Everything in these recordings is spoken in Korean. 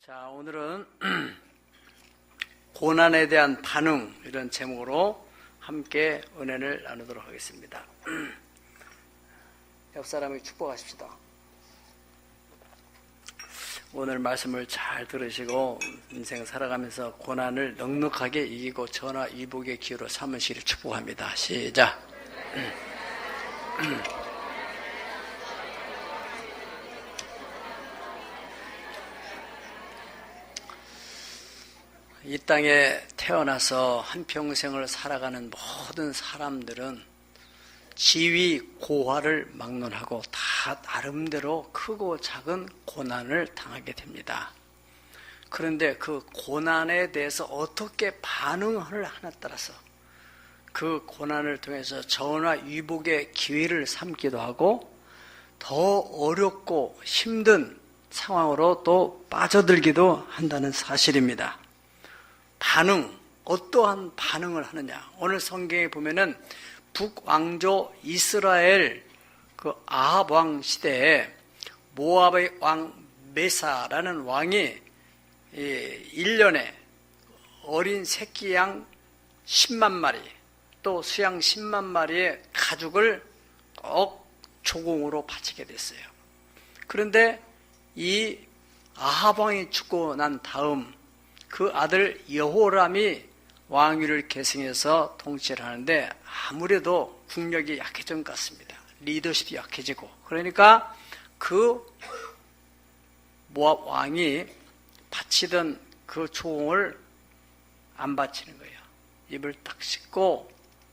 자, 오늘은 고난에 대한 반응, 이런 제목으로 함께 은혜를 나누도록 하겠습니다. 옆 사람에게 축복하십시다. 오늘 말씀을 잘 들으시고 인생 살아가면서 고난을 넉넉하게 이기고 전화 위복의 기회로 삼으시기를 축복합니다. 시작. 이 땅에 태어나서 한평생을 살아가는 모든 사람들은 지위, 고화를 막론하고 다 나름대로 크고 작은 고난을 당하게 됩니다. 그런데 그 고난에 대해서 어떻게 반응을 하냐에 따라서 그 고난을 통해서 전화 위복의 기회를 삼기도 하고 더 어렵고 힘든 상황으로 또 빠져들기도 한다는 사실입니다. 반응, 어떠한 반응을 하느냐. 오늘 성경에 보면은 북왕조 이스라엘 그 아합 왕 시대에 모압의 왕 메사라는 왕이 1년에 어린 새끼 양 10만 마리 또 수양 10만 마리의 가죽을 꼭 조공으로 바치게 됐어요. 그런데 이 아합 왕이 죽고 난 다음 그 아들 여호람이 왕위를 계승해서 통치를 하는데 아무래도 국력이 약해진 것 같습니다. 리더십이 약해지고, 그러니까 그 모압 왕이 바치던 그 조공을 안 바치는 거예요. 입을 딱 씻고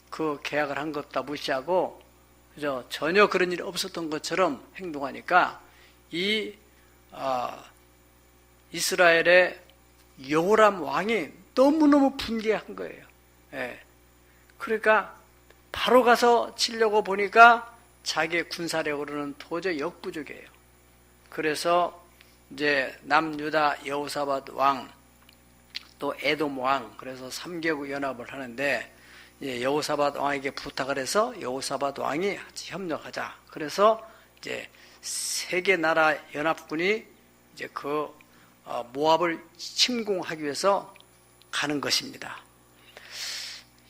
그 계약을 한 것 다 무시하고 그죠? 전혀 그런 일이 없었던 것처럼 행동하니까 이 이스라엘의 여호람 왕이 너무너무 분개한 거예요. 예. 그러니까 바로 가서 치려고 보니까 자기의 군사력으로는 도저히 역부족이에요. 그래서 이제 남유다 여호사밧 왕, 또 에돔 왕, 그래서 3개국 연합을 하는데 여호사밧 왕에게 부탁을 해서 여호사밧 왕이 같이 협력하자. 그래서 이제 세 개 나라 연합군이 이제 그 모압을 침공하기 위해서 가는 것입니다.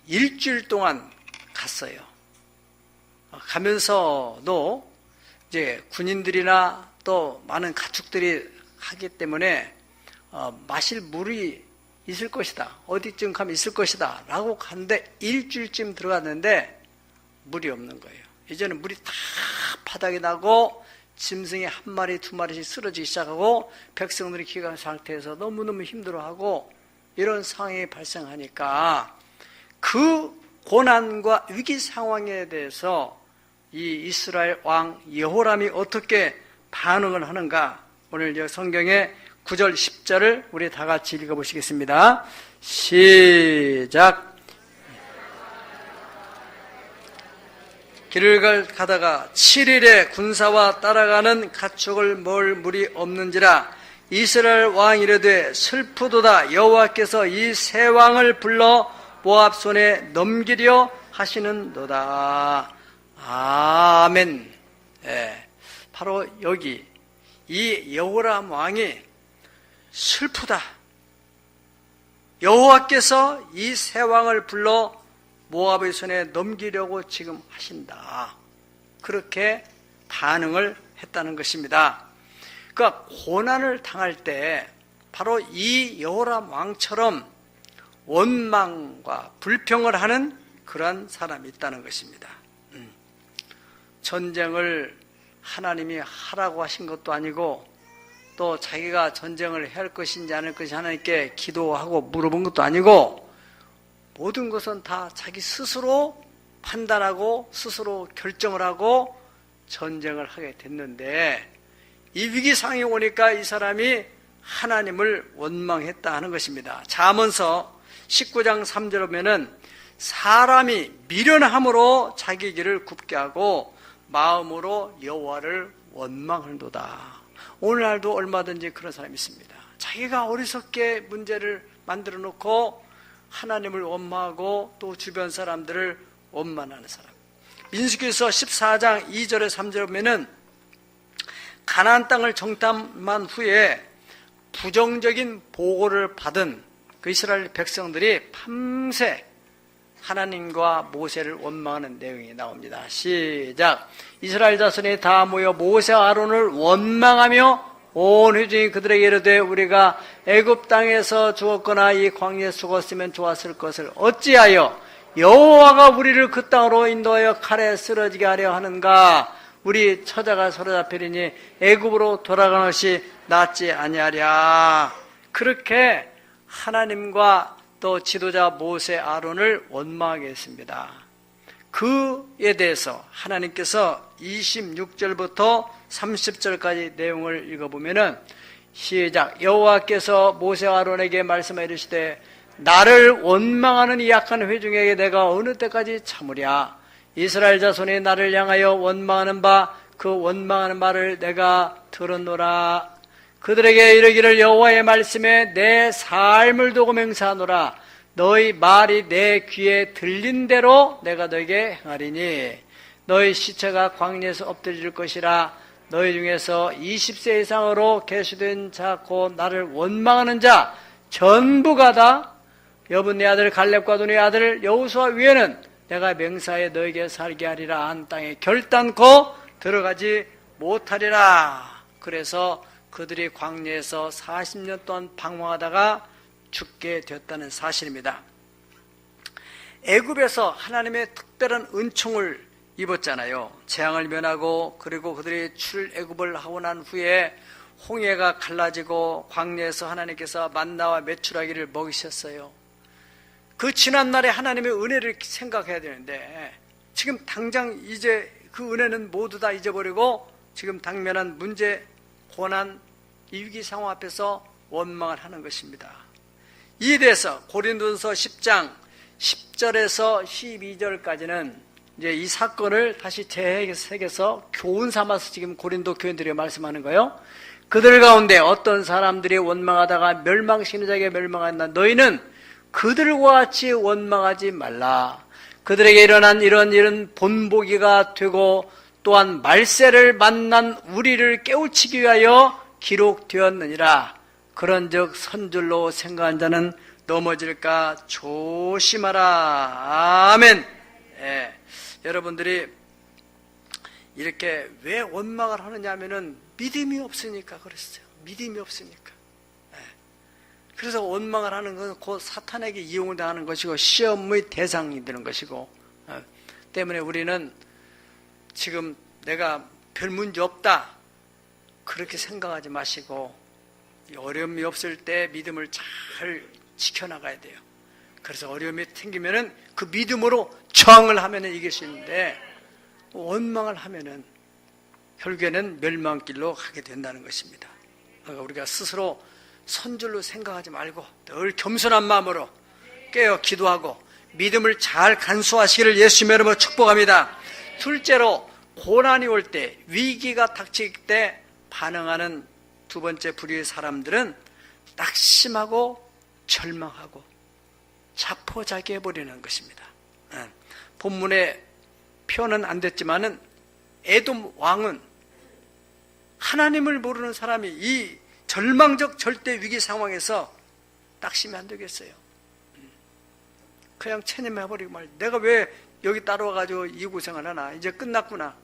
일주일 동안 갔어요. 가면서도 이제 군인들이나 또 많은 가축들이 하기 때문에 마실 물이 있을 것이다. 어디쯤 가면 있을 것이다. 라고 갔는데 일주일쯤 들어갔는데 물이 없는 거예요. 이제는 물이 다 바닥이 나고 짐승이 한 마리, 두 마리씩 쓰러지기 시작하고 백성들이 기강 상태에서 너무너무 힘들어하고 이런 상황이 발생하니까 그 고난과 위기 상황에 대해서 이 이스라엘 왕 여호람이 어떻게 반응을 하는가, 오늘 성경의 9절 10절을 우리 다 같이 읽어보시겠습니다. 시작. 길을 가다가 7일에 군사와 따라가는 가축을 먹을 물이 없는지라 이스라엘 왕 이르되 슬프도다. 여호와께서 이 세 왕을 불러 모압 손에 넘기려 하시는도다. 아멘. 예, 바로 여기 이 여호람 왕이 슬프다. 여호와께서 이 세 왕을 불러 모압의 손에 넘기려고 지금 하신다. 그렇게 반응을 했다는 것입니다. 그러니까 고난을 당할 때 바로 이 여호람 왕처럼 원망과 불평을 하는 그러한 사람이 있다는 것입니다. 전쟁을 하나님이 하라고 하신 것도 아니고 또 자기가 전쟁을 해야 할 것인지 안 할 것인지 하나님께 기도하고 물어본 것도 아니고 모든 것은 다 자기 스스로 판단하고 스스로 결정을 하고 전쟁을 하게 됐는데 이 위기 상황이 오니까 이 사람이 하나님을 원망했다 하는 것입니다. 잠언서 19장 3절에 보면은 사람이 미련함으로 자기 길을 굽게 하고 마음으로 여호와를 원망하는도다. 오늘날도 얼마든지 그런 사람이 있습니다. 자기가 어리석게 문제를 만들어 놓고 하나님을 원망하고 또 주변 사람들을 원망하는 사람. 민수기서 14장 2절에 3절에 보면은 가나안 땅을 정탐한 후에 부정적인 보고를 받은 그 이스라엘 백성들이 밤새 하나님과 모세를 원망하는 내용이 나옵니다. 시작. 이스라엘 자손이 다 모여 모세와 아론을 원망하며 온 회중이 그들에게 이르되 우리가 애굽 땅에서 죽었거나 이 광야에 죽었으면 좋았을 것을 어찌하여 여호와가 우리를 그 땅으로 인도하여 칼에 쓰러지게 하려 하는가? 우리 처자가 사로잡히리니 애굽으로 돌아가는 것이 낫지 아니하랴. 그렇게 하나님과 또 지도자 모세 아론을 원망하게 했습니다. 그에 대해서 하나님께서 26절부터 30절까지 내용을 읽어보면은 시작. 여호와께서 모세와 아론에게 말씀하여 이르시되 나를 원망하는 이 약한 회중에게 내가 어느 때까지 참으랴. 이스라엘 자손이 나를 향하여 원망하는 바 그 원망하는 말을 내가 들었노라. 그들에게 이르기를 여호와의 말씀에 내 삶을 두고 맹세하노라. 너희 말이 내 귀에 들린 대로 내가 너에게 행하리니 너희 시체가 광야에서 엎드릴 것이라. 너희 중에서 20세 이상으로 계수된 자 곧 나를 원망하는 자 전부가 다 여분네 아들 갈렙과 눈의 아들 여호수아 위에는 내가 맹세하여 너에게 살게 하리라 한 땅에 결단코 들어가지 못하리라. 그래서 그들이 광야에서 40년 동안 방황하다가 죽게 되었다는 사실입니다. 애굽에서 하나님의 특별한 은총을 입었잖아요. 재앙을 면하고 그리고 그들이 출애굽을 하고 난 후에 홍해가 갈라지고 광야에서 하나님께서 만나와 메추라기를 먹이셨어요. 그 지난날에 하나님의 은혜를 생각해야 되는데 지금 당장 이제 그 은혜는 모두 다 잊어버리고 지금 당면한 문제, 고난, 이 위기 상황 앞에서 원망을 하는 것입니다. 이에 대해서 고린도전서 10장 10절에서 12절까지는 이제 이 사건을 다시 재해석해서 교훈 삼아서 지금 고린도 교인들이 말씀하는 거예요. 그들 가운데 어떤 사람들이 원망하다가 멸망시키는 자에게 멸망한다. 너희는 그들과 같이 원망하지 말라. 그들에게 일어난 이런 일은 본보기가 되고 또한 말세를 만난 우리를 깨우치기 위하여 기록되었느니라. 그런즉 선줄로 생각한 자는 넘어질까 조심하라. 아멘. 예. 여러분들이 이렇게 왜 원망을 하느냐 하면은 믿음이 없으니까 그랬어요. 믿음이 없으니까. 예. 그래서 원망을 하는 것은 곧 사탄에게 이용을 당하는 것이고 시험의 대상이 되는 것이고 때문에 우리는 지금 내가 별 문제 없다 그렇게 생각하지 마시고 어려움이 없을 때 믿음을 잘 지켜나가야 돼요. 그래서 어려움이 생기면은 그 믿음으로 저항을 하면은 이길 수 있는데 원망을 하면은 결국에는 멸망길로 가게 된다는 것입니다. 그러니까 우리가 스스로 선줄로 생각하지 말고 늘 겸손한 마음으로 깨어 기도하고 믿음을 잘 간수하시기를 예수님의 이름으로 축복합니다. 둘째로 고난이 올 때, 위기가 닥칠 때 반응하는 두 번째 부류의 사람들은 낙심하고 절망하고 자포자기해버리는 것입니다. 본문에 표현은 안 됐지만은 에돔 왕은 하나님을 모르는 사람이 이 절망적 절대 위기 상황에서 낙심이 안 되겠어요. 그냥 체념해버리고 말 내가 왜 여기 따라와가지고 이 고생을 하나 이제 끝났구나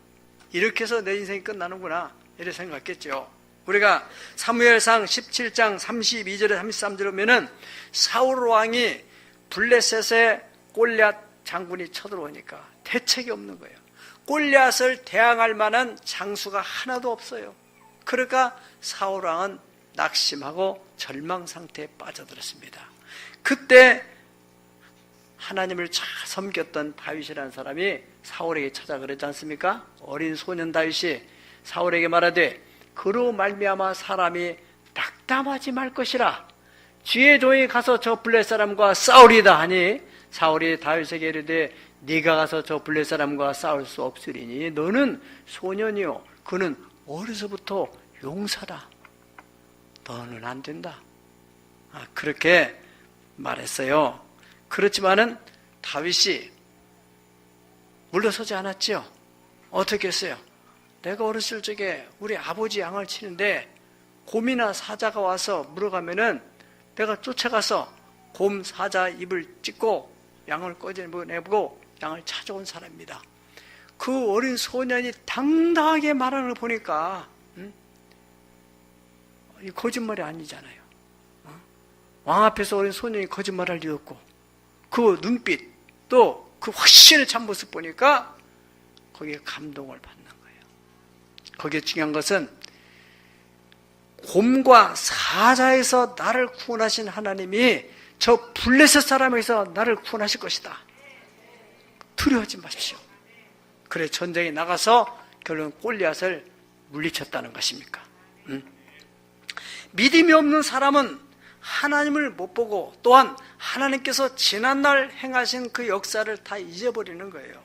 이렇게 해서 내 인생이 끝나는구나 이렇게 생각했겠죠. 우리가 사무엘상 17장 32절에 33절에 보면은 사울 왕이 블레셋에 골리앗 장군이 쳐들어오니까 대책이 없는 거예요. 골리앗을 대항할 만한 장수가 하나도 없어요. 그러니까 사울 왕은 낙심하고 절망 상태에 빠져들었습니다. 그때 하나님을 잘 섬겼던 다윗이라는 사람이 사울에게 찾아 그랬지 않습니까? 어린 소년 다윗이 사울에게 말하되 그로 말미암아 사람이 낙담하지 말 것이라. 주의 종이 가서 저 블레 사람과 싸우리다 하니 사울이 다윗에게 이르되 네가 가서 저 블레 사람과 싸울 수 없으리니 너는 소년이요 그는 어려서부터 용사다. 너는 안 된다. 그렇게 말했어요. 그렇지만은 다윗이 물러서지 않았죠. 어떻게 했어요? 내가 어렸을 적에 우리 아버지 양을 치는데 곰이나 사자가 와서 물어가면은 내가 쫓아가서 곰, 사자 입을 찢고 양을 꺼내보고 양을 찾아온 사람입니다. 그 어린 소년이 당당하게 말하는 걸 보니까 이 거짓말이 아니잖아요. 왕 앞에서 어린 소년이 거짓말할 리 없고 그 눈빛 또 그 확신을 찬 모습 보니까 거기에 감동을 받는 거예요. 거기에 중요한 것은 곰과 사자에서 나를 구원하신 하나님이 저 블레셋 사람에서 나를 구원하실 것이다. 두려워하지 마십시오. 그래 전쟁에 나가서 결론 골리앗을 물리쳤다는 것입니까? 믿음이 없는 사람은 하나님을 못 보고 또한 하나님께서 지난날 행하신 그 역사를 다 잊어버리는 거예요.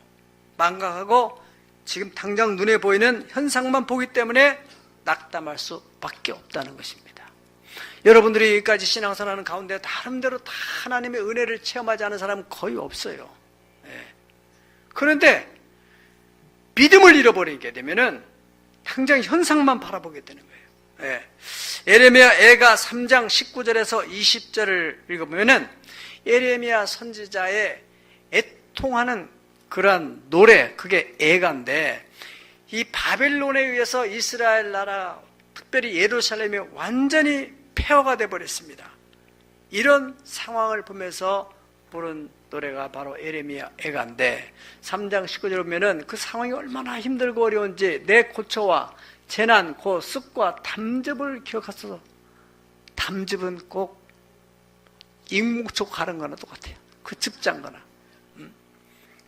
망각하고 지금 당장 눈에 보이는 현상만 보기 때문에 낙담할 수밖에 없다는 것입니다. 여러분들이 여기까지 신앙생활하는 가운데 나름대로 다 하나님의 은혜를 체험하지 않은 사람은 거의 없어요. 그런데 믿음을 잃어버리게 되면은 당장 현상만 바라보게 되는 거예요. 예레미야 애가 3장 19절에서 20절을 읽어보면은 예레미야 선지자의 애통하는 그러한 노래, 그게 애가인데 이 바벨론에 의해서 이스라엘 나라, 특별히 예루살렘이 완전히 폐허가 되어버렸습니다. 이런 상황을 보면서 부른 노래가 바로 예레미야 애가인데 3장 19절 보면은 그 상황이 얼마나 힘들고 어려운지 내 고초와 재난, 고 습과 담즙을 기억하소서. 담즙은 꼭 익목초 가른 거나 똑같아요. 그 즙장 거나.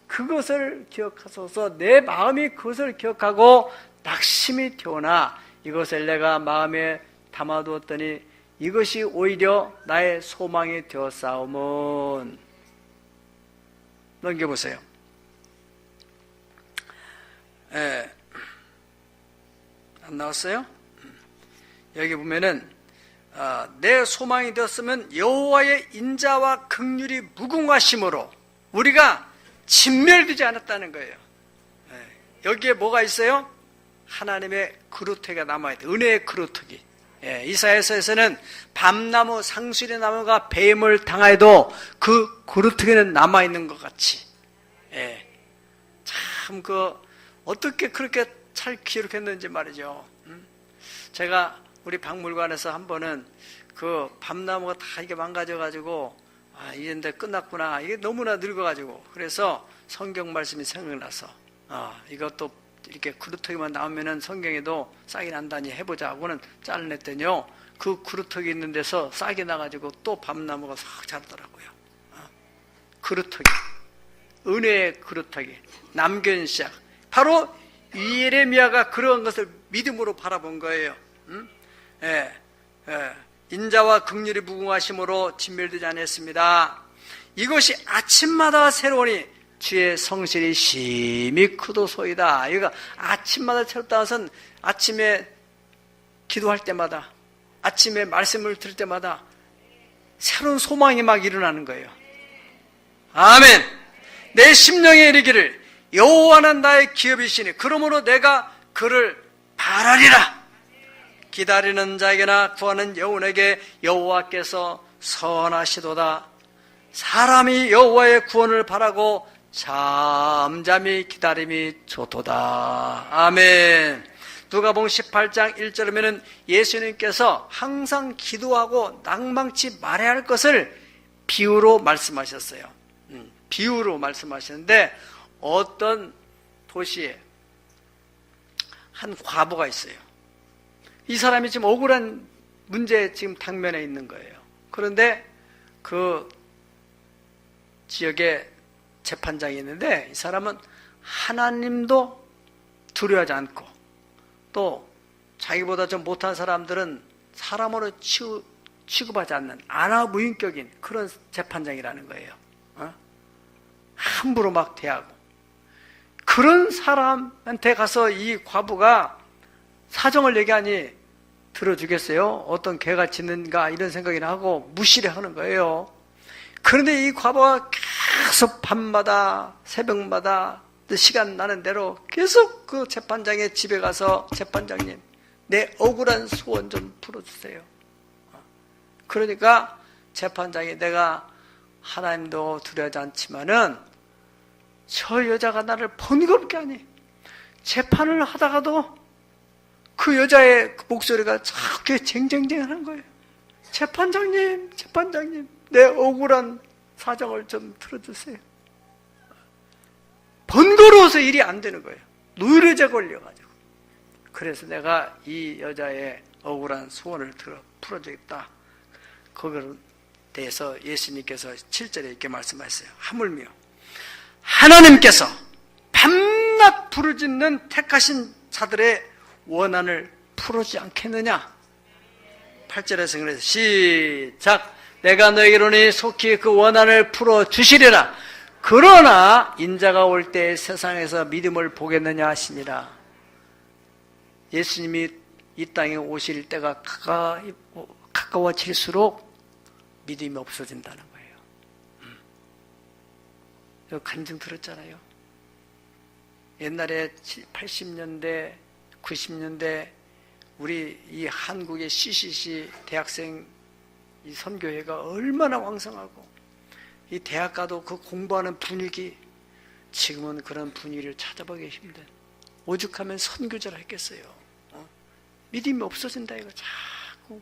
그것을 기억하소서. 내 마음이 그것을 기억하고 낙심이 되오나 이것을 내가 마음에 담아두었더니 이것이 오히려 나의 소망이 되었사오문. 넘겨보세요. 안 나왔어요? 여기 보면은 내 소망이 되었으면 여호와의 인자와 긍휼이 무궁하심으로 우리가 진멸되지 않았다는 거예요. 여기에 뭐가 있어요? 하나님의 그루터기가 남아있다. 은혜의 그루터기. 이사야서에서는 밤나무, 상수리 나무가 뱀을 당하여도 그 그루터기는 남아있는 것 같이. 참 어떻게 그렇게 잘 기록했는지 말이죠. 제가 우리 박물관에서 한 번은 그 밤나무가 다 이게 망가져가지고 이제 끝났구나. 이게 너무나 늙어가지고 그래서 성경 말씀이 생각나서 이것도 이렇게 그루터기만 나오면은 성경에도 싹이 난다니 해보자 하고는 잘라냈더니요. 그 그루터기 있는 데서 싹이 나가지고 또 밤나무가 싹 자라더라고요. 그루터기, 은혜의 그루터기, 남견시작. 바로 예레미야가 그런 것을 믿음으로 바라본 거예요. 인자와 긍휼이 무궁하심으로 진멸되지 않았습니다. 이것이 아침마다 새로우니 주의 성실이 심히 크도소이다. 이거 아침마다 새롭다 것은 아침에 기도할 때마다, 아침에 말씀을 들을 때마다 새로운 소망이 막 일어나는 거예요. 아멘. 내 심령에 이르기를 여호와는 나의 기업이시니 그러므로 내가 그를 바라리라. 기다리는 자에게나 구하는 영혼에게 여호와께서 선하시도다. 사람이 여호와의 구원을 바라고 잠잠히 기다림이 좋도다. 아멘. 누가복음 18장 1절에 보면 예수님께서 항상 기도하고 낭망치 말해야 할 것을 비유로 말씀하셨어요. 비유로 말씀하셨는데 어떤 도시에 한 과부가 있어요. 이 사람이 지금 억울한 문제에 지금 당면에 있는 거예요. 그런데 그 지역에 재판장이 있는데 이 사람은 하나님도 두려워하지 않고 또 자기보다 좀 못한 사람들은 사람으로 취급하지 않는 안하무인격인 그런 재판장이라는 거예요. 함부로 막 대하고 그런 사람한테 가서 이 과부가 사정을 얘기하니 들어주겠어요? 어떤 개가 짖는가 이런 생각이나 하고 무시를 하는 거예요. 그런데 이 과부가 계속 밤마다 새벽마다 시간 나는 대로 계속 그 재판장의 집에 가서 재판장님 내 억울한 소원 좀 풀어주세요. 그러니까 재판장이 내가 하나님도 두려워하지 않지만은 저 여자가 나를 번거롭게 하니 재판을 하다가도 그 여자의 그 목소리가 자꾸 쟁쟁쟁하는 거예요. 재판장님, 재판장님, 내 억울한 사정을 좀 들어주세요. 번거로워서 일이 안 되는 거예요. 노이로제 걸려가지고. 그래서 내가 이 여자의 억울한 소원을 풀어주겠다. 거기에 대해서 예수님께서 7절에 이렇게 말씀하셨어요. 하물며 하나님께서 밤낮 부르짖는 택하신 자들의 원한을 풀어주지 않겠느냐. 8절에서 그래서 시작. 내가 너희로니 속히 그 원한을 풀어주시리라. 그러나 인자가 올 때 세상에서 믿음을 보겠느냐 하시니라. 예수님이 이 땅에 오실 때가 가까워질수록 믿음이 없어진다는 거예요. 간증 들었잖아요. 옛날에 80년대, 90년대 우리 이 한국의 CCC 대학생 이 선교회가 얼마나 왕성하고 이 대학 가도 그 공부하는 분위기, 지금은 그런 분위기를 찾아보기 힘든, 오죽하면 선교제를 했겠어요. 믿음이 없어진다 이거. 자꾸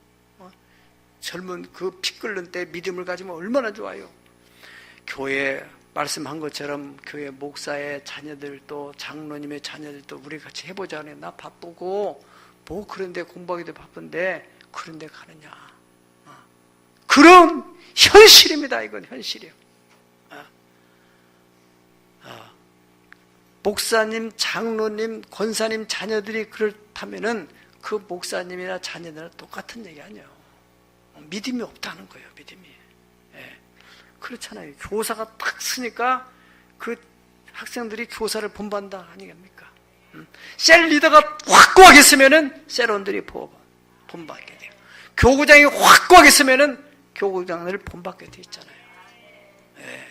젊은 그 피 끓는 때 믿음을 가지면 얼마나 좋아요. 교회 말씀한 것처럼 교회 목사의 자녀들도 장로님의 자녀들도 우리 같이 해보자. 나 바쁘고 뭐 그런데 공부하기도 바쁜데 그런데 가느냐. 그런 현실입니다. 이건 현실이에요. 목사님, 장로님, 권사님 자녀들이 그렇다면은 그 목사님이나 자녀들은 똑같은 얘기 아니에요. 믿음이 없다는 거예요. 믿음이. 예. 그렇잖아요. 교사가 딱 쓰니까 그 학생들이 교사를 본받는다 아니겠습니까? 셀 리더가 확고하게 쓰면은 셀원들이 본받게 돼요. 교구장이 확고하게 쓰면은 교구장을 본받게 돼 있잖아요. 예.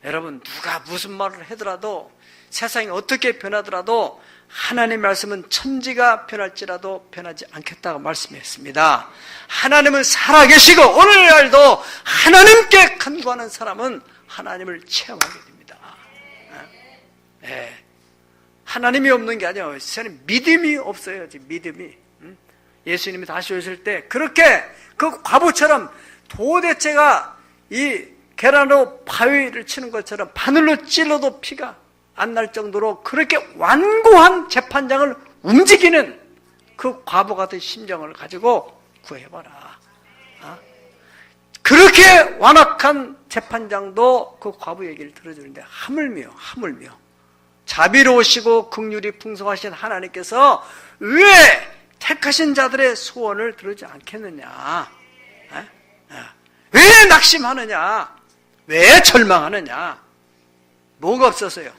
여러분, 누가 무슨 말을 하더라도, 세상이 어떻게 변하더라도 하나님의 말씀은 천지가 변할지라도 변하지 않겠다고 말씀했습니다. 하나님은 살아계시고 오늘날도 하나님께 간구하는 사람은 하나님을 체험하게 됩니다. 예. 하나님이 없는 게 아니에요. 세상에 믿음이 없어요. 지금 믿음이. 예수님이 다시 오실 때 그렇게 그 과부처럼 도대체가 이 계란으로 바위를 치는 것처럼 바늘로 찔러도 피가 안 날 정도로 그렇게 완고한 재판장을 움직이는 그 과부 같은 심정을 가지고 구해봐라. 그렇게 완악한 재판장도 그 과부 얘기를 들어주는데 하물며 자비로우시고 긍휼이 풍성하신 하나님께서 왜 택하신 자들의 소원을 들어주지 않겠느냐? 왜 낙심하느냐? 왜 절망하느냐? 뭐가 없어서요?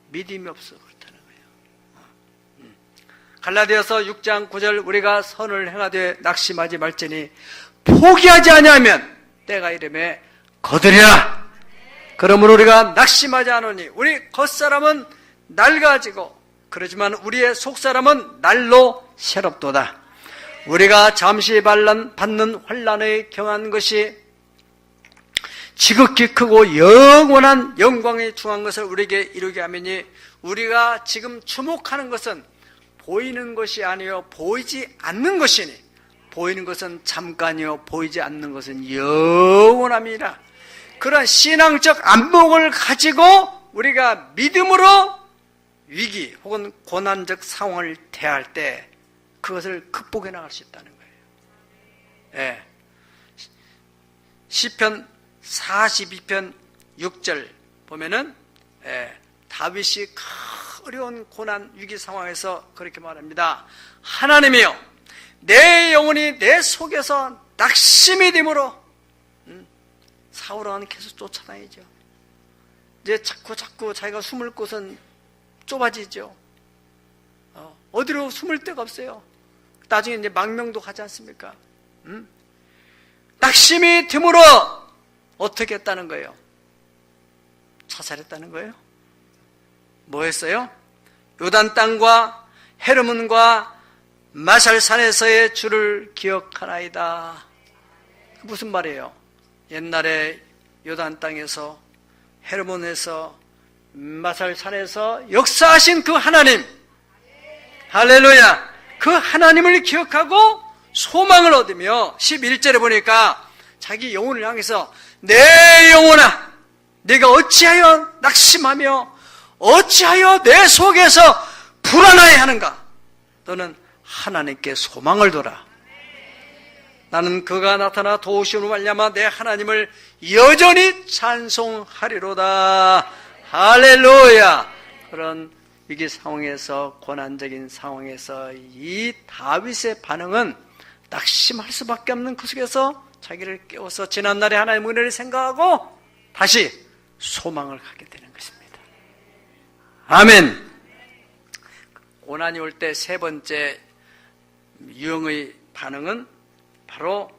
믿음이 없어 그렇다는 거예요. 갈라디아서 6장 9절 우리가 선을 행하되 낙심하지 말지니 포기하지 아니하면 때가 이름에 거두리라. 그러므로 우리가 낙심하지 않으니 우리 겉사람은 낡아지고 그러지만 우리의 속사람은 날로 새롭도다. 우리가 잠시 받는 환난에 경한 것이 지극히 크고 영원한 영광에 중한 것을 우리에게 이루게 하매니 우리가 지금 주목하는 것은 보이는 것이 아니요 보이지 않는 것이니 보이는 것은 잠깐이요 보이지 않는 것은 영원함이라. 그런 신앙적 안목을 가지고 우리가 믿음으로 위기 혹은 고난적 상황을 대할 때 그것을 극복해 나갈 수 있다는 거예요. 예. 시편 42편 6절 보면은 다윗이 어려운 고난 위기 상황에서 그렇게 말합니다. 하나님이여 내 영혼이 내 속에서 낙심이 되므로 사울은 계속 쫓아다니죠. 이제 자꾸 자기가 숨을 곳은 좁아지죠. 어디로 숨을 데가 없어요. 나중에 이제 망명도 가지 않습니까? 낙심이 되므로 어떻게 했다는 거예요? 자살했다는 거예요? 뭐 했어요? 요단 땅과 헤르몬과 마살산에서의 주를 기억하나이다. 무슨 말이에요? 옛날에 요단 땅에서 헤르몬에서 마살산에서 역사하신 그 하나님, 할렐루야, 그 하나님을 기억하고 소망을 얻으며 11절에 보니까 자기 영혼을 향해서 내 영혼아 네가 어찌하여 낙심하며 어찌하여 내 속에서 불안하여 하는가? 너는 하나님께 소망을 둬라. 나는 그가 나타나 도우심으로 말미암아 내 하나님을 여전히 찬송하리로다. 할렐루야. 그런 위기 상황에서, 고난적인 상황에서 이 다윗의 반응은 낙심할 수밖에 없는 그 속에서 자기를 깨워서 지난날의 하나님의 은혜를 생각하고 다시 소망을 갖게 되는 것입니다. 아멘. 고난이 올 때 세 번째 유형의 반응은 바로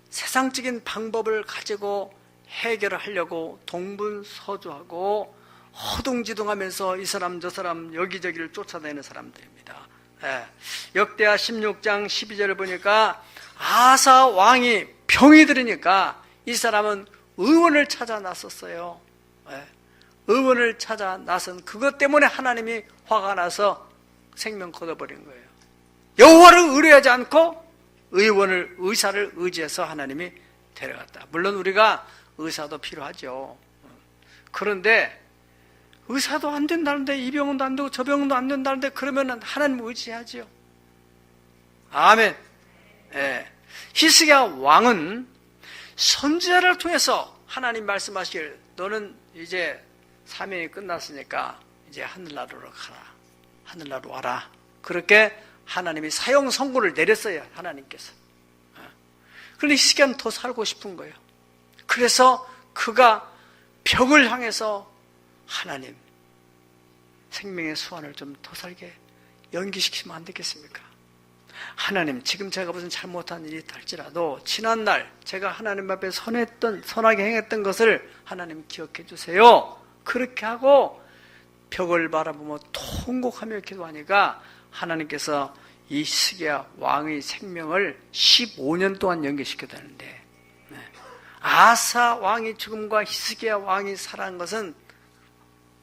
세상적인 방법을 가지고 해결을 하려고 동분서주하고 허둥지둥하면서 이 사람 저 사람 여기저기를 쫓아다니는 사람들입니다. 역대하 16장 12절을 보니까 아사 왕이 병이 들으니까 이 사람은 의원을 찾아 나섰어요. 의원을 찾아 나선 그것 때문에 하나님이 화가 나서 생명 거둬버린 거예요. 여호와를 의뢰하지 않고 의사를 의지해서 하나님이 데려갔다. 물론 우리가 의사도 필요하죠. 그런데 의사도 안 된다는데 이 병원도 안 되고 저 병원도 안 된다는데 그러면 하나님 의지하죠. 아멘. 히스기야 왕은 선지자를 통해서 하나님 말씀하시길 너는 이제 사명이 끝났으니까 이제 하늘나라로 가라. 하늘나라로 와라. 그렇게 하나님이 사형 선고를 내렸어요. 하나님께서. 그런데 히스기야는 더 살고 싶은 거예요. 그래서 그가 벽을 향해서 하나님 생명의 수완을 좀 더 살게 연기시키면 안 되겠습니까? 하나님, 지금 제가 무슨 잘못한 일이 있할지라도 지난날 제가 하나님 앞에 선하게 행했던 것을 하나님 기억해 주세요. 그렇게 하고 벽을 바라보며 통곡하며 기도하니까 하나님께서 이 히스기야 왕의 생명을 15년 동안 연기시켰다는데, 아사 왕의 죽음과 히스기야 왕이 살아난 것은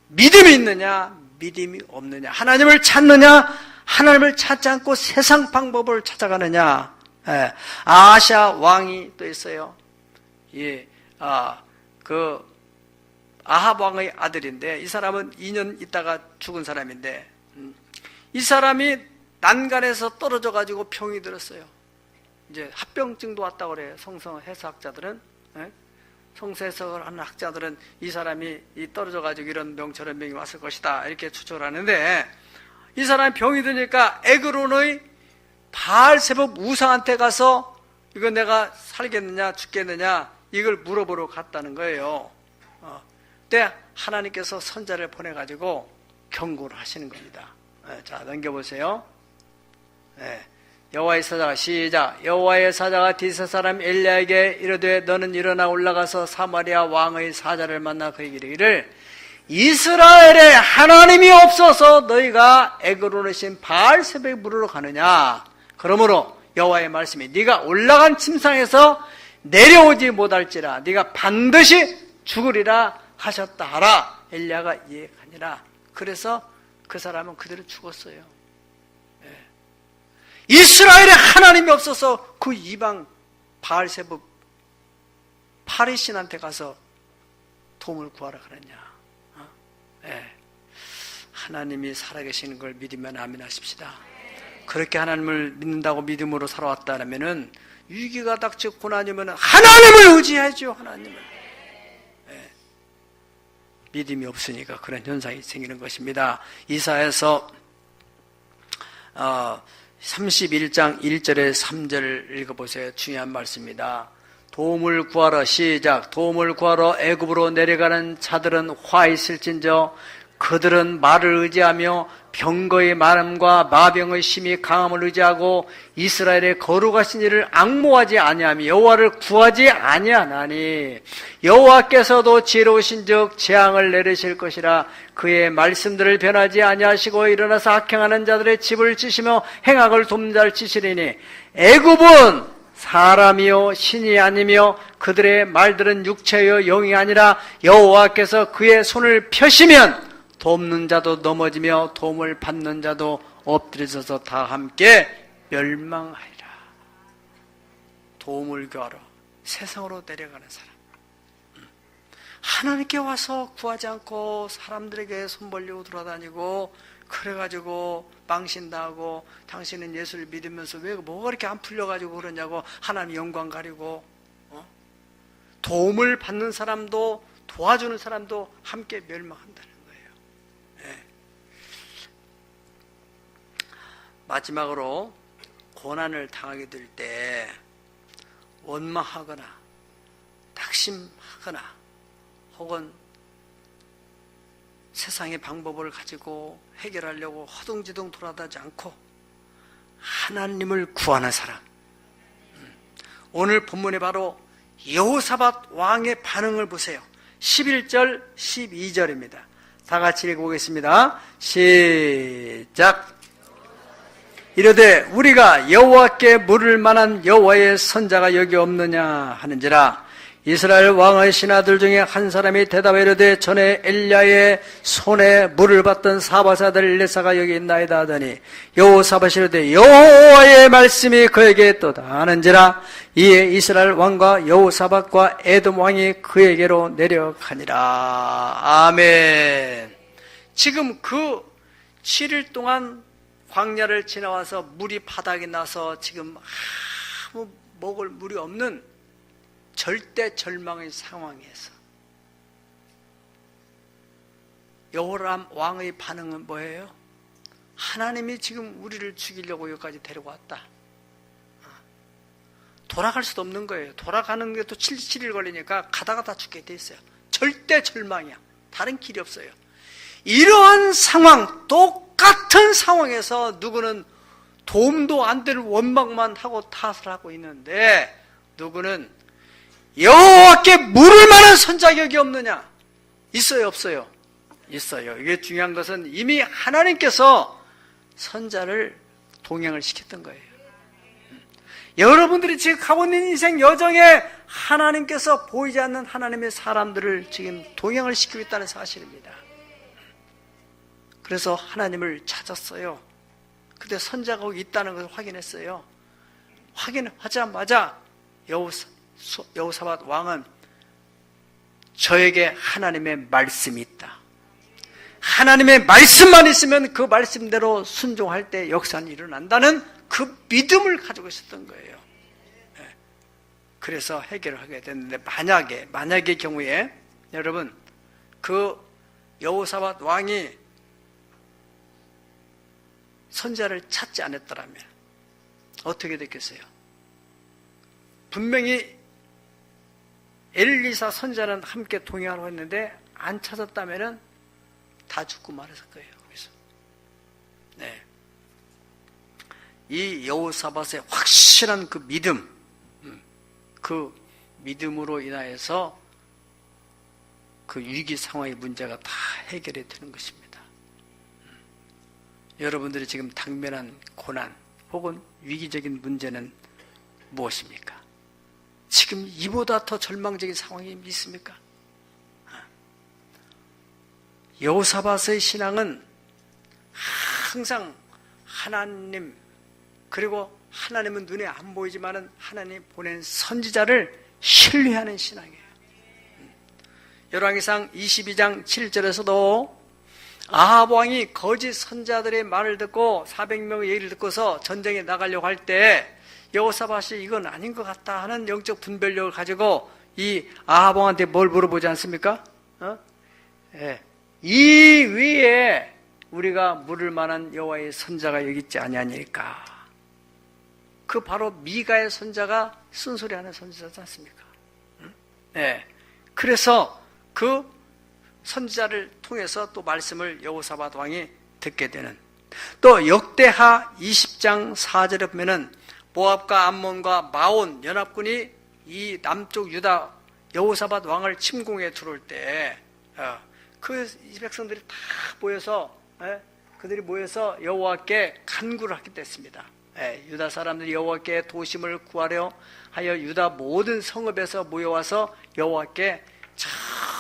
믿음이 있느냐 믿음이 없느냐, 하나님을 찾느냐 하나님을 찾지 않고 세상 방법을 찾아가느냐. 아샤 왕이 또 있어요. 그 아합 왕의 아들인데 이 사람은 2년 있다가 죽은 사람인데 이 사람이 난간에서 떨어져 가지고 병이 들었어요. 이제 합병증도 왔다고 그래요. 성서 해석학자들은. 성서 해석을 하는 학자들은 이 사람이 떨어져 가지고 이런 병 저런 병이 왔을 것이다 이렇게 추측을 하는데, 이 사람이 병이 드니까 에그론의 바알세법 우상한테 가서 이거 내가 살겠느냐 죽겠느냐 이걸 물어보러 갔다는 거예요. 그때 하나님께서 선자를 보내가지고 경고를 하시는 겁니다. 자, 넘겨보세요. 여호와의 사자가 시작. 여호와의 사자가 디스 사람 엘리야에게 이르되 너는 일어나 올라가서 사마리아 왕의 사자를 만나 그에게 이르기를 이스라엘에 하나님이 없어서 너희가 에그론의 신 바알세백에 물으러 가느냐. 그러므로 여호와의 말씀이 네가 올라간 침상에서 내려오지 못할지라 네가 반드시 죽으리라 하셨다 하라. 엘리야가 이해하니라. 그래서 그 사람은 그대로 죽었어요. 이스라엘에 하나님이 없어서 그 이방 바알세법 파리신한테 가서 도움을 구하라 그랬냐. 하나님이 살아계시는 걸 믿으면 아멘 하십시다. 그렇게 하나님을 믿는다고 믿음으로 살아왔다면 위기가 닥쳐 고난이 오면 하나님을 의지하죠. 하나님을. 믿음이 없으니까 그런 현상이 생기는 것입니다. 이사야서 31장 1절에 3절을 읽어보세요. 중요한 말씀입니다. 도움을 구하러 시작. 도움을 구하러 애굽으로 내려가는 자들은 화 있을진저 그들은 말을 의지하며 병거의 많음과 마병의 심히 강함을 의지하고 이스라엘의 거룩하신 이를 앙모하지 아니하며 여호와를 구하지 아니하나니 여호와께서도 지혜로우신즉 재앙을 내리실 것이라. 그의 말씀들을 변하지 아니하시고 일어나서 악행하는 자들의 집을 치시며 행악을 돕는 자를 치시리니 애굽은 사람이요 신이 아니며 그들의 말들은 육체요 영이 아니라 여호와께서 그의 손을 펴시면 돕는 자도 넘어지며 도움을 받는 자도 엎드려져서 다 함께 멸망하리라. 도움을 구하러 세상으로 내려가는 사람, 하나님께 와서 구하지 않고 사람들에게 손 벌리고 돌아다니고 그래가지고 망신당하고 당신은 예수를 믿으면서 왜 뭐가 그렇게 안 풀려가지고 그러냐고 하나님 영광 가리고 도움을 받는 사람도 도와주는 사람도 함께 멸망한다는 거예요. 네. 마지막으로 고난을 당하게 될 때 원망하거나 낙심하거나 혹은 세상의 방법을 가지고 해결하려고 허둥지둥 돌아다니지 않고 하나님을 구하는 사람. 오늘 본문에 바로 여호사밧 왕의 반응을 보세요. 11절 12절입니다. 다 같이 읽어보겠습니다. 시작. 이르되 우리가 여호와께 물을 만한 여호와의 선자가 여기 없느냐 하는지라. 이스라엘 왕의 신하들 중에 한 사람이 대답하여 이르되 전에 엘리야의 손에 물을 받던 사밧의 아들 엘리사가 여기 있나이다 하더니 여호사밧이 이르되 여호와의 말씀이 그에게 있도다 하는지라. 이에 이스라엘 왕과 여호사밧과 에돔 왕이 그에게로 내려가니라. 아멘. 지금 그 7일 동안 광야를 지나와서 물이 바닥에 나서 지금 아무 먹을 물이 없는 절대 절망의 상황에서 여호람 왕의 반응은 뭐예요? 하나님이 지금 우리를 죽이려고 여기까지 데려왔다. 돌아갈 수도 없는 거예요. 돌아가는 게 또 7일 걸리니까 가다가 다 죽게 돼 있어요. 절대 절망이야. 다른 길이 없어요. 이러한 상황, 똑같은 상황에서 누구는 도움도 안 될 원망만 하고 탓을 하고 있는데 누구는 여호와께 물을 만한 선자격이 없느냐? 있어요, 없어요? 있어요. 이게 중요한 것은 이미 하나님께서 선자를 동행을 시켰던 거예요. 여러분들이 지금 가고 있는 인생 여정에 하나님께서 보이지 않는 하나님의 사람들을 지금 동행을 시키고 있다는 사실입니다. 그래서 하나님을 찾았어요. 근데 선자가 거기 있다는 것을 확인했어요. 확인하자마자 여호사밧 왕은 저에게 하나님의 말씀이 있다. 하나님의 말씀만 있으면 그 말씀대로 순종할 때 역사는 일어난다는 그 믿음을 가지고 있었던 거예요. 그래서 해결을 하게 됐는데 만약의 경우에 여러분 그 여호사밧 왕이 선자를 찾지 않았더라면 어떻게 됐겠어요? 분명히 엘리사 선자는 함께 동행하러 했는데 안 찾았다면 다 죽고 말았을 거예요. 그래서 네. 이 여호사밧의 확실한 그 믿음, 그 믿음으로 인하여서 그 위기 상황의 문제가 다 해결이 되는 것입니다. 여러분들이 지금 당면한 고난 혹은 위기적인 문제는 무엇입니까? 지금 이보다 더 절망적인 상황이 있습니까? 여호사밧의 신앙은 항상 하나님, 그리고 하나님은 눈에 안 보이지만은 하나님 보낸 선지자를 신뢰하는 신앙이에요. 열왕기상 22장 7절에서도 아합 왕이 거짓 선자들의 말을 듣고 400명의 얘기를 듣고서 전쟁에 나가려고 할 때 여호사밧이 이건 아닌 것 같다 하는 영적 분별력을 가지고 이 아합 왕한테 뭘 물어보지 않습니까? 예. 이 위에 우리가 물을 만한 여호와의 선자가 여기 있지 아니하니까. 그 바로 미가의 선자가 쓴소리하는 선지자지 않습니까? 네. 그래서 그 선지자를 통해서 또 말씀을 여호사밧 왕이 듣게 되는, 또 역대하 20장 4절에 보면은 모압과 암몬과 마온 연합군이 이 남쪽 유다 여호사밧 왕을 침공해 들어올 때 그 백성들이 다 모여서 그들이 모여서 여호와께 간구를 하게 됐습니다. 유다 사람들이 여호와께 도심을 구하려 하여 유다 모든 성읍에서 모여와서 여호와께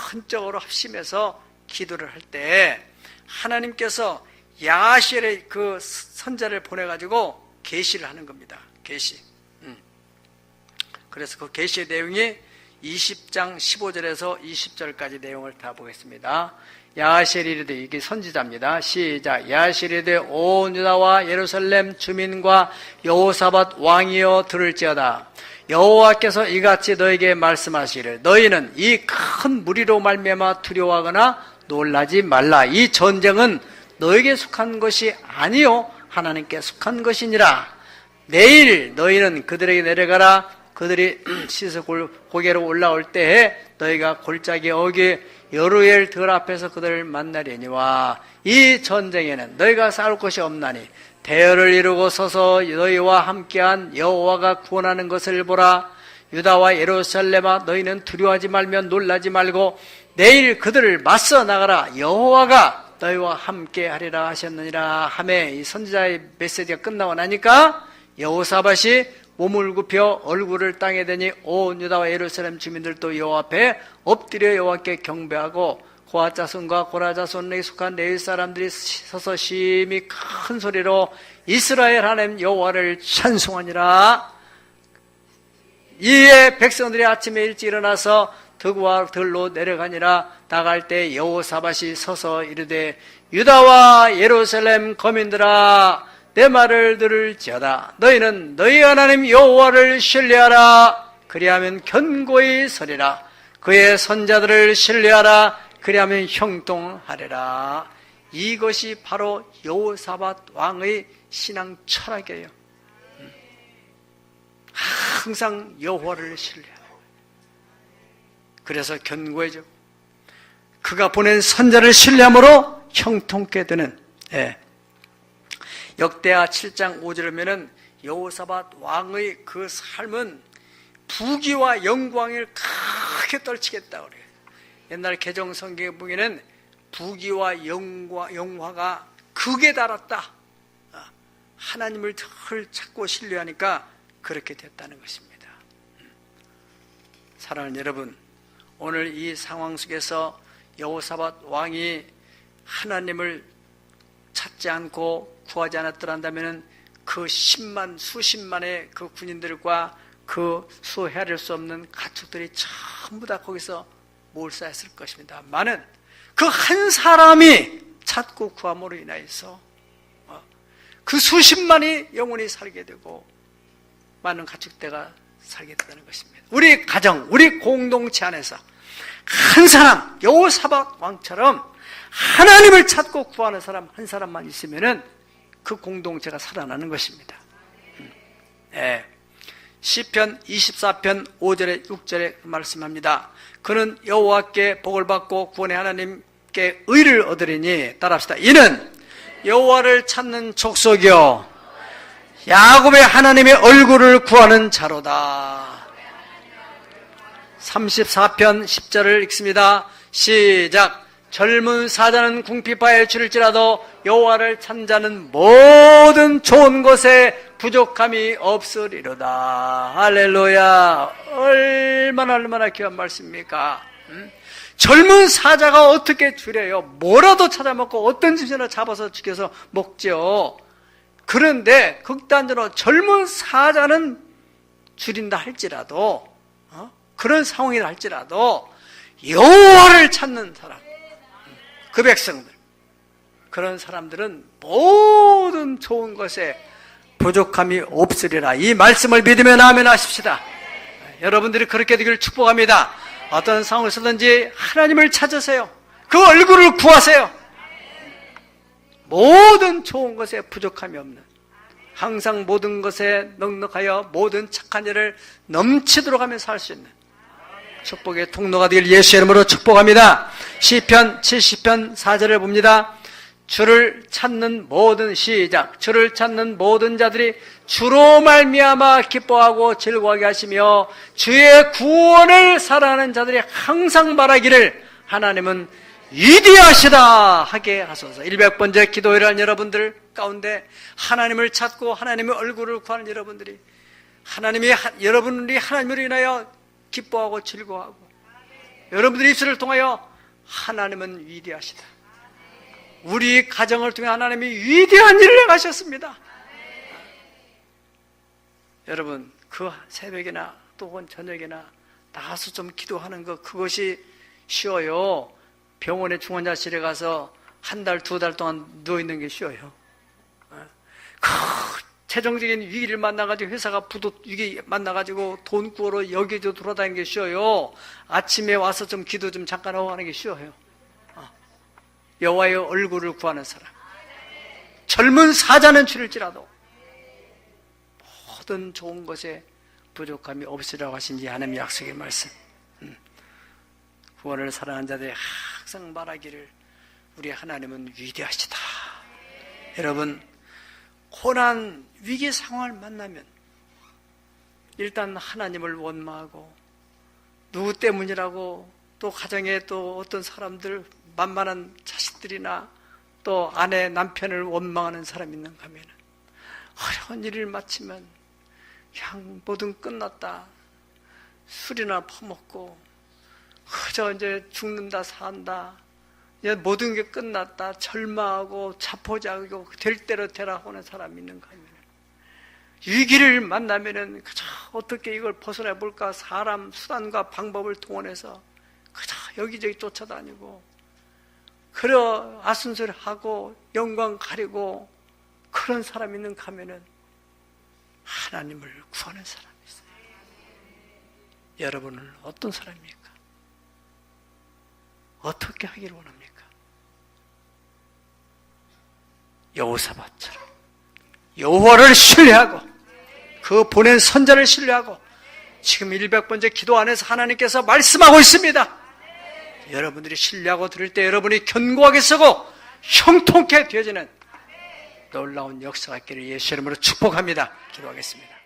전적으로 합심해서 기도를 할 때 하나님께서 야하시엘의 그 선자를 보내가지고 계시를 하는 겁니다. 계시. 그래서 그 계시의 내용이 20장 15절에서 20절까지 내용을 다 보겠습니다. 야하시엘이 이르되, 이게 선지자입니다. 시작. 야하시엘이 이르되 온 유다와 예루살렘 주민과 여호사밧 왕이여 들을지어다. 여호와께서 이같이 너에게 말씀하시기를, 너희는 이 큰 무리로 말미암아 두려워하거나 놀라지 말라. 이 전쟁은 너에게 속한 것이 아니요 하나님께 속한 것이니라. 내일 너희는 그들에게 내려가라. 그들이 씻어 고개로 올라올 때에 너희가 골짜기 어귀 여루엘 들 앞에서 그들을 만나려니와 이 전쟁에는 너희가 싸울 것이 없나니 대열을 이루고 서서 너희와 함께한 여호와가 구원하는 것을 보라. 유다와 예루살렘아, 너희는 두려워하지 말며 놀라지 말고 내일 그들을 맞서 나가라. 여호와가 너희와 함께 하리라 하셨느니라 하매, 이 선지자의 메시지가 끝나고 나니까 여호사밧이 몸을 굽혀 얼굴을 땅에 대니 온 유다와 예루살렘 주민들도 여호와 앞에 엎드려 여호와께 경배하고 고핫 자손과 고라 자손에게 속한 레위 사람들이 서서 심히 큰 소리로 이스라엘 하나님 여호와를 찬송하니라. 이에 백성들이 아침에 일찍 일어나서 득과 들로 내려가니라. 나갈 때 여호사밧이 서서 이르되, 유다와 예루살렘 거민들아, 내 말을 들을지어다. 너희는 너희 하나님 여호와를 신뢰하라. 그리하면 견고히 서리라. 그의 선자들을 신뢰하라. 그리하면 형통하리라. 이것이 바로 여호사밧 왕의 신앙 철학이에요. 항상 여호와를 신뢰하라. 그래서 견고해져. 그가 보낸 선자를 신뢰함으로 형통케 되는. 역대하 7장 5절에 보면은 여호사밧 왕의 그 삶은 부귀와 영광을 크게 떨치겠다 그래요. 옛날 개정 성경에 보면은 부귀와 영화가 극에 달았다. 하나님을 늘 찾고 신뢰하니까 그렇게 됐다는 것입니다. 사랑하는 여러분, 오늘 이 상황 속에서 여호사밧 왕이 하나님을 찾지 않고 구하지 않았더란다면 그 수십만의 그 군인들과 그 수헤아릴 수 없는 가축들이 전부 다 거기서 몰사했을 것입니다. 많은 그 한 사람이 찾고 구함으로 인하여서 그 수십만이 영원히 살게 되고 많은 가축대가 살게 된다는 것입니다. 우리 가정, 우리 공동체 안에서 한 사람, 여호사밧 왕처럼 하나님을 찾고 구하는 사람 한 사람만 있으면은 그 공동체가 살아나는 것입니다. 시편 24편 5절에 6절에 말씀합니다. 그는 여호와께 복을 받고 구원의 하나님께 의를 얻으리니, 따라합시다. 이는 여호와를 찾는 족속이요 야곱의 하나님의 얼굴을 구하는 자로다. 34편 10절을 읽습니다. 시작. 젊은 사자는 궁핍하에 줄일지라도 여호와를 찾는 자는 모든 좋은 것에 부족함이 없으리로다. 할렐루야. 얼마나 귀한 말씀입니까? 젊은 사자가 어떻게 줄여요? 뭐라도 찾아먹고 어떤 집이나 잡아서 죽여서 먹죠. 그런데 극단적으로 젊은 사자는 줄인다 할지라도 그런 상황이라 할지라도 여호와를 찾는 사람, 그 백성들, 그런 사람들은 모든 좋은 것에 부족함이 없으리라. 이 말씀을 믿으면 아멘 하십시다. 여러분들이 그렇게 되기를 축복합니다. 어떤 상황에서든지 하나님을 찾으세요. 그 얼굴을 구하세요. 모든 좋은 것에 부족함이 없는, 항상 모든 것에 넉넉하여 모든 착한 일을 넘치도록 하며 살 수 있는 축복의 통로가 되길 예수 이름으로 축복합니다. 시편 70편 4절을 봅니다. 주를 찾는 모든 시작. 주를 찾는 모든 자들이 주로 말미암아 기뻐하고 즐거워하게 하시며 주의 구원을 사랑하는 자들이 항상 말하기를 하나님은 위대하시다 하게 하소서. 100번째 기도를 한 여러분들 가운데 하나님을 찾고 하나님의 얼굴을 구하는 여러분들이 여러분들이 하나님을 인하여 기뻐하고 즐거워하고 여러분들의 입술을 통하여 하나님은 위대하시다. 우리 가정을 통해 하나님이 위대한 일을 행하셨습니다. 여러분 그 새벽이나 또 저녁이나 나가서 좀 기도하는 것 그것이 쉬워요. 병원의 중환자실에 가서 한 달, 두 달 동안 누워있는 게 쉬워요. 그 최종적인 위기를 만나가지고 회사가 위기 만나가지고 돈 구하러 여기저기 돌아다니는 게 쉬워요. 아침에 와서 좀 기도 좀 잠깐 하고 하는 게 쉬워요. 여호와의 얼굴을 구하는 사람, 젊은 사자는 줄일지라도 모든 좋은 것에 부족함이 없으리라고 하신 하나님의 약속의 말씀. 구원을 사랑하는 자들이 항상 말하기를 우리 하나님은 위대하시다. 여러분 고난 위기 상황을 만나면 일단 하나님을 원망하고 누구 때문이라고 또 가정에 또 어떤 사람들 만만한 자식들이나 또 아내 남편을 원망하는 사람이 있는가 하면 어려운 일을 마치면 그냥 뭐든 끝났다 술이나 퍼먹고 그저 이제 죽는다 산다 이제 모든 게 끝났다 절망하고 자포자기고 될 대로 되라 하는 사람이 있는가 하면 위기를 만나면은 그저 어떻게 이걸 벗어나 볼까 사람 수단과 방법을 동원해서 그저 여기저기 쫓아다니고 그러 아순술하고 영광 가리고 그런 사람이 있는가 하면은 하나님을 구하는 사람이 있어요. 여러분은 어떤 사람입니까? 어떻게 하기를 원합니까? 여호사밧처럼 여호와를 신뢰하고 그 보낸 선자를 신뢰하고 지금 100번째 기도 안에서 하나님께서 말씀하고 있습니다. 여러분들이 신뢰하고 들을 때 여러분이 견고하게 서고 형통케 되어지는 놀라운 역사가 있기를 예수 이름으로 축복합니다. 기도하겠습니다.